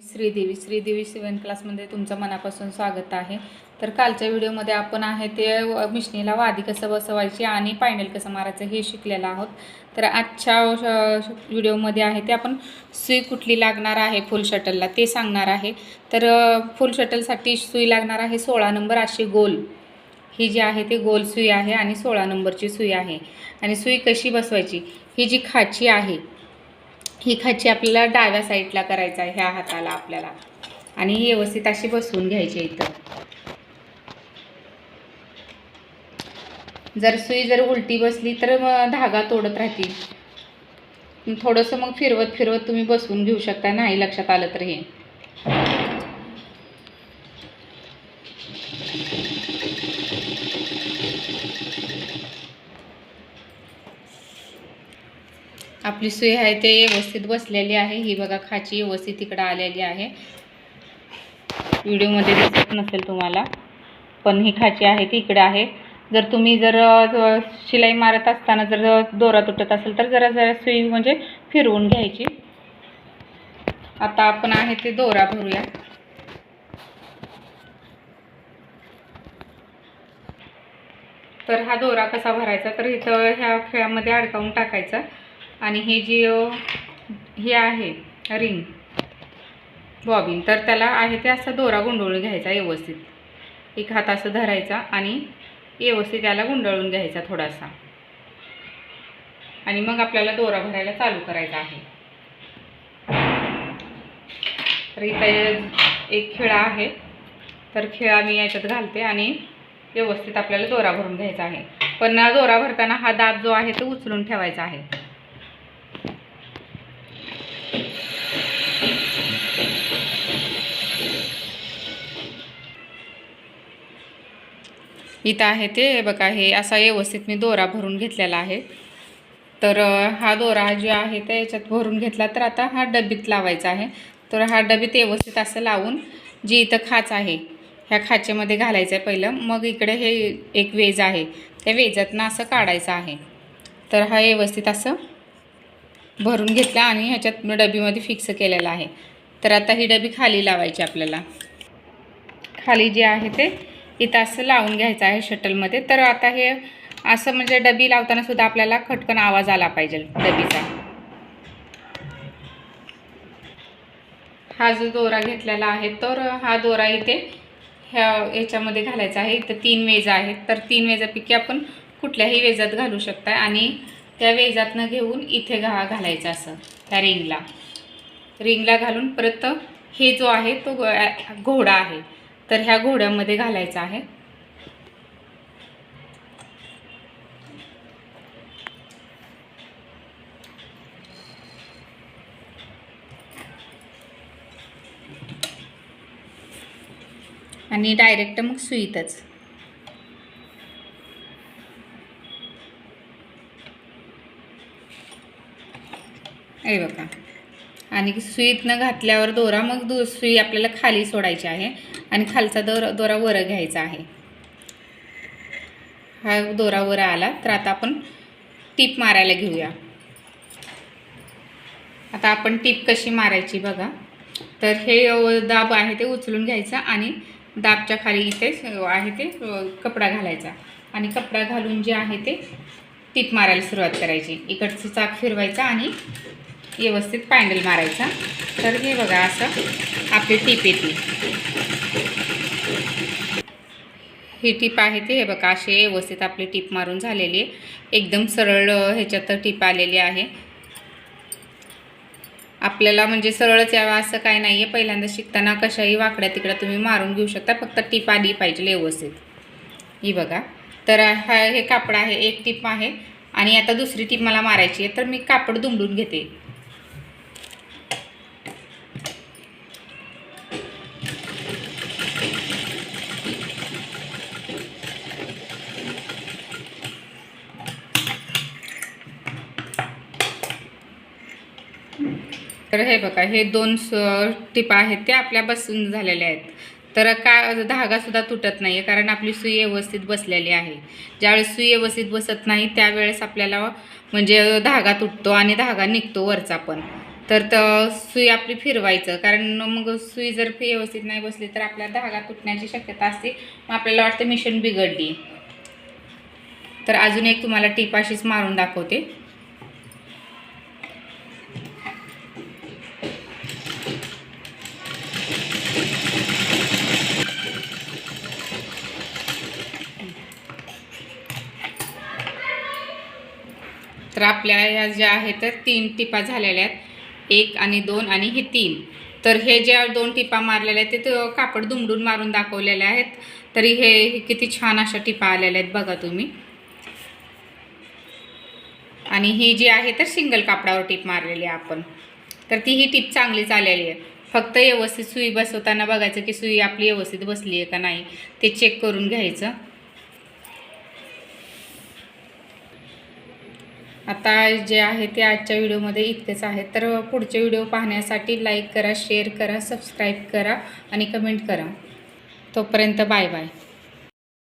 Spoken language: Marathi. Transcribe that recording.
श्रीदेवी शिवण क्लासमध्ये तुमचं मनापासून स्वागत आहे। तर कालच्या व्हिडिओमध्ये आपण आहे ते मिशनीला वादी कसं बसवायची आणि पायनल कसं मारायचं हे शिकलेलं आहोत। तर आजच्या व्हिडिओमध्ये आहे ते आपण सुई कुठली लागणार आहे फुल शटलला ते सांगणार आहे। तर फुल शटलसाठी सुई लागणार आहे 16 नंबर अशी गोल, ही जी आहे ती गोल सुई आहे आणि 16 नंबरची सुई आहे। आणि सुई कशी बसवायची, ही जी खाची आहे ही खाची आपल्याला डाव्या साईडला करायचं आहे ह्या हाताला आपल्याला, आणि ही व्यवस्थित अशी बसवून घ्यायची इथं। जर सुई जर उलटी बसली तर मग धागा तोडत राहतील। थोडंसं मग फिरवत फिरवत तुम्ही बसवून घेऊ शकता, नाही लक्षात आलं तर हे आपली सुई आहे ते व्यवस्थित बसलेली आहे। ही बघा खाची व्यवस्थित इकडे आलेली आहे, व्हिडिओमध्ये दिसत नसेल तुम्हाला, पण ही खाची आहे ती इकडे आहे। जर तुम्ही जर शिलाई मारत असताना जर दोरा तुटत असेल तर जरा जरा सुई म्हणजे फिरवून घ्यायची। आता आपण आहे ते दोरा भरूया। तर हा दोरा कसा भरायचा, तर इथं ह्या खेळामध्ये अडकावून टाकायचा आणि हे जी हे आहे रिंग बॉबिन, तर त्याला आहे ते असा दोरा गुंडळून घ्यायचा व्यवस्थित। एक हात असं धरायचा आणि व्यवस्थित त्याला गुंडळून घ्यायचा थोडासा, आणि मग आपल्याला दोरा भरायला चालू करायचा आहे। तर इथं एक खिळा आहे, तर खिळा मी याच्यात घालते आणि व्यवस्थित आपल्याला दोरा भरून घ्यायचा आहे। पण दोरा भरताना हा दाब जो आहे तो उचलून ठेवायचा आहे। इथं आहे ते बघा, हे असा व्यवस्थित मी दोरा भरून घेतलेला आहे। तर हा दोरा जो आहे ते याच्यात भरून घेतला, तर आता हा डबीत लावायचा आहे। तर हा डबीत व्यवस्थित असं लावून जी इथं खाच आहे ह्या खाचेमध्ये घालायचं आहे पहिलं, मग इकडे हे एक वेज आहे त्या वेजातनं असं काढायचं आहे। तर हा व्यवस्थित असं भरून घेतला आणि ह्याच्यात डबीमध्ये फिक्स केलेला आहे। तर आता ही डबी खाली लावायची आपल्याला, खाली जे आहे ते इथं असं लावून घ्यायचं आहे शटलमध्ये। तर आता हे असं म्हणजे डबी लावताना सुद्धा आपल्याला खटकन आवाज आला पाहिजे डबीचा। हा जो दोरा घेतलेला आहे तर हा दोरा इथे याच्यामध्ये घालायचा आहे। इथं 3 वेज आहेत, तर 3 वेजापैकी आपण कुठल्याही वेजात घालू शकता आणि त्या वेजातनं घेऊन इथे घालायचं असं त्या रिंगला घालून परत हे जो आहे तो घोडा आहे तर ह्या घोड्यामध्ये घालायचा आहे। आणि डायरेक्ट मग सुईतच हे बघा, आणि सुईत न घातल्यावर दोरा मग सुई आपल्याला खाली सोडायची आहे आणि खालचा दोरा वर घ्यायचा आहे। हा दोरा वर आला तर आता आपण टीप मारायला घेऊया। आता आपण टीप कशी मारायची बघा, तर हे दाब आहे ते उचलून घ्यायचा आणि दाबच्या खाली इथे आहे ते कपडा घालायचा आणि कपडा घालून जे आहे ते टीप मारायला सुरुवात करायची। इकडचं चाक फिरवायचा आणि व्यवस्थित पॅन्डल मारायचा। तर हे बघा असं आपली टीप येते। ही टीप आहे ते हे बघा अशी व्यवस्थित आपली टीप मारून झालेली आहे, एकदम सरळ ह्याच्यात टीप आलेली आहे। आपल्याला म्हणजे सरळच यावं असं काय नाही आहे, पहिल्यांदा शिकताना कशाही वाकड्या तिकडे तुम्ही मारून घेऊ शकता, फक्त टीप आली पाहिजे व्यवस्थित। ही बघा, तर हे कापड आहे, एक टीप आहे आणि आता दुसरी टीप मला मारायची आहे, तर मी कापड दुमडून घेते। तर हे बघा हे 2 टिपा आहेत त्या आपल्या बसून झालेल्या आहेत। तर धागा सुद्धा तुटत नाही आहे, कारण आपली सुई व्यवस्थित बसलेली आहे। ज्यावेळेस सुई व्यवस्थित बसत नाही त्यावेळेस आपल्याला म्हणजे धागा तुटतो आणि धागा निघतो वरचा पण। तर सुई आपली फिरवायचं, कारण मग सुई जर व्यवस्थित नाही बसली तर आपल्या धागा तुटण्याची शक्यता असते, मग आपल्याला वाटतं मिशन बिघडली. तर अजून एक तुम्हाला टीप अशीच मारून दाखवते. तर आपल्या ह्या ज्या आहेत तर 3 टिपा झालेल्या आहेत, 1 आणि 2 आणि हे 3. तर हे ज्या 2 टिपा मारलेल्या आहेत ते कापड दुमडून मारून दाखवलेले आहेत. तरी हे किती छान अशा टिपा आलेल्या आहेत बघा तुम्ही. आणि ही जी आहे तर सिंगल कापडावर टिप मारलेली आहे आपण. तर ती ही टिप चांगलीच आलेली आहे. फक्त व्यवस्थित सुई बसवताना बघायचं की सुई आपली व्यवस्थित बसली आहे का नाही ते चेक करून घ्यायचं. आता जे आहे ते आजच्या व्हिडिओमध्ये इतकेच आहे. तर पुढचे व्हिडिओ पाहण्यासाठी लाईक करा, शेअर करा, सबस्क्राईब करा आणि कमेंट करा. तोपर्यंत बाय बाय.